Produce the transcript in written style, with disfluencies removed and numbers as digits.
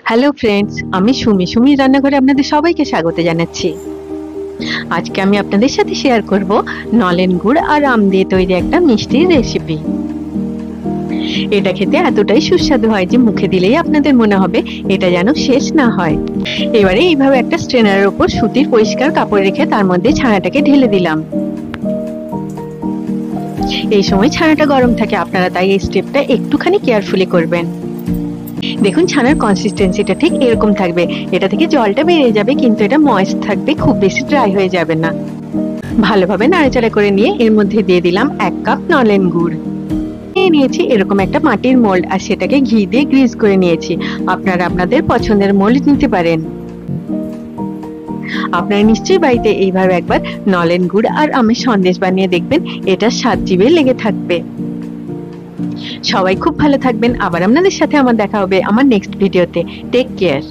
Hello friends, আমি সুমির রান্নাঘরে আপনাদের সবাইকে স্বাগত জানাচ্ছি। আজকে আমি আপনাদের সাথে শেয়ার করব নলেন গুড় আর আম দিয়ে তৈরি একটা মিষ্টির রেসিপি। এটা খেতে এতটাই সুস্বাদু হয় যে মুখে দিলেই আপনাদের মনে হবে এটা যেন শেষ না হয়। এবারে এইভাবে একটা স্ট্রেনারের উপর সুতির পরিষ্কার কাপড় রেখে তার মধ্যে ছানাটাকে ঢেলে দিলাম। এই সময় ছানাটা গরম থাকে, আপনারা তাই এই স্টেপটা একটুখানি কেয়ারফুলি করবেন। দেখুন ছানার কনসিস্টেন্সিটা ঠিক এরকম থাকবে, এটা থেকে জলটা বেরিয়ে যাবে কিন্তু এটা ময়েস্ট থাকবে, খুব বেশি ড্রাই হয়ে যাবে না। ভালোভাবে নাড়াচাড়া করে নিয়ে এর মধ্যে দিয়ে দিলাম 1 কাপ নলেন গুড়। নিয়েছি এরকম একটা মাটির মোল্ড আর সেটাকে ঘি দিয়ে গ্রিজ করে নিয়েছি। আপনারা আপনাদের পছন্দের মোল্ড নিতে পারেন। আপনারা নিশ্চয়ই বাড়িতে এইভাবে একবার নলেন গুড় আর আমের সন্দেশ বানিয়ে দেখবেন, এটা স্বাদ জিভে লেগে থাকবে। সবাই খুব ভালো থাকবেন। আবার আপনাদের সাথে আমার দেখা হবে আমার নেক্সট ভিডিওতে। Take care.